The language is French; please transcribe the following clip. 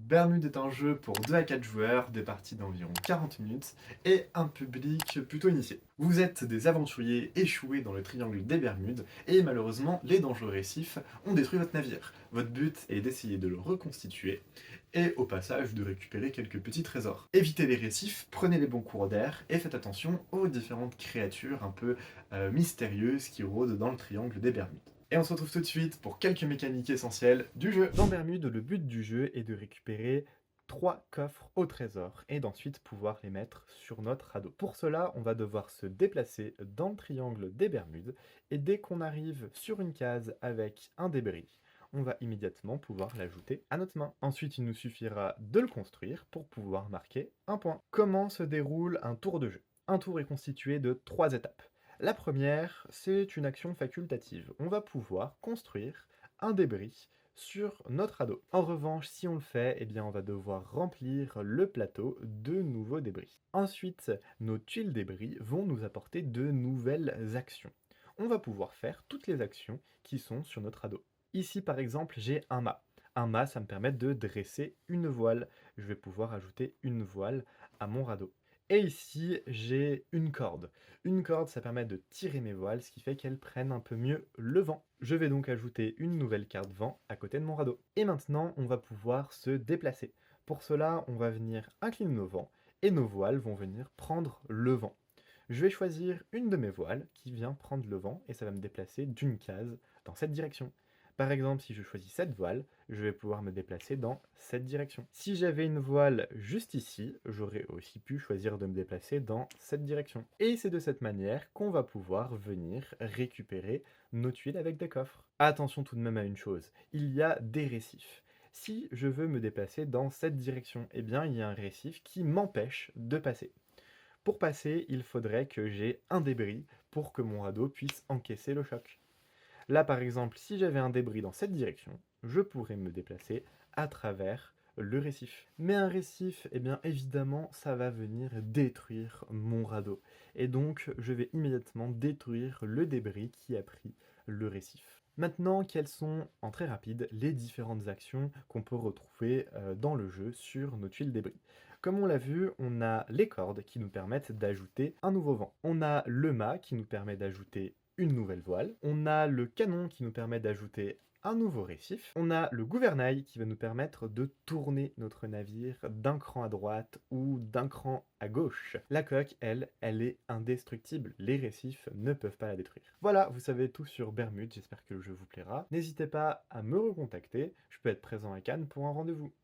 Bermude est un jeu pour 2 à 4 joueurs, des parties d'environ 40 minutes et un public plutôt initié. Vous êtes des aventuriers échoués dans le triangle des Bermudes et malheureusement les dangereux récifs ont détruit votre navire. Votre but est d'essayer de le reconstituer et au passage de récupérer quelques petits trésors. Évitez les récifs, prenez les bons cours d'air et faites attention aux différentes créatures un peu mystérieuses qui rôdent dans le triangle des Bermudes. Et on se retrouve tout de suite pour quelques mécaniques essentielles du jeu. Dans Bermude, le but du jeu est de récupérer 3 coffres au trésor et d'ensuite pouvoir les mettre sur notre radeau. Pour cela, on va devoir se déplacer dans le triangle des Bermudes et dès qu'on arrive sur une case avec un débris, on va immédiatement pouvoir l'ajouter à notre main. Ensuite, il nous suffira de le construire pour pouvoir marquer un point. Comment se déroule un tour de jeu? Un tour est constitué de 3 étapes. La première, c'est une action facultative. On va pouvoir construire un débris sur notre radeau. En revanche, si on le fait, eh bien, on va devoir remplir le plateau de nouveaux débris. Ensuite, nos tuiles débris vont nous apporter de nouvelles actions. On va pouvoir faire toutes les actions qui sont sur notre radeau. Ici, par exemple, j'ai un mât. Un mât, ça me permet de dresser une voile. Je vais pouvoir ajouter une voile à mon radeau. Et ici, j'ai une corde. Une corde, ça permet de tirer mes voiles, ce qui fait qu'elles prennent un peu mieux le vent. Je vais donc ajouter une nouvelle carte vent à côté de mon radeau. Et maintenant, on va pouvoir se déplacer. Pour cela, on va venir incliner nos vents et nos voiles vont venir prendre le vent. Je vais choisir une de mes voiles qui vient prendre le vent et ça va me déplacer d'une case dans cette direction. Par exemple, si je choisis cette voile, je vais pouvoir me déplacer dans cette direction. Si j'avais une voile juste ici, j'aurais aussi pu choisir de me déplacer dans cette direction. Et c'est de cette manière qu'on va pouvoir venir récupérer nos tuiles avec des coffres. Attention tout de même à une chose, il y a des récifs. Si je veux me déplacer dans cette direction, eh bien il y a un récif qui m'empêche de passer. Pour passer, il faudrait que j'ai un débris pour que mon radeau puisse encaisser le choc. Là, par exemple, si j'avais un débris dans cette direction, je pourrais me déplacer à travers le récif. Mais un récif, eh bien évidemment, ça va venir détruire mon radeau. Et donc, je vais immédiatement détruire le débris qui a pris le récif. Maintenant, quelles sont, en très rapide, les différentes actions qu'on peut retrouver dans le jeu sur nos tuiles débris? Comme on l'a vu, on a les cordes qui nous permettent d'ajouter un nouveau vent. On a le mât qui nous permet d'ajouter une nouvelle voile. On a le canon qui nous permet d'ajouter un nouveau récif. On a le gouvernail qui va nous permettre de tourner notre navire d'un cran à droite ou d'un cran à gauche. La coque, elle, elle est indestructible. Les récifs ne peuvent pas la détruire. Voilà, vous savez tout sur Bermude, j'espère que le jeu vous plaira. N'hésitez pas à me recontacter, je peux être présent à Cannes pour un rendez-vous.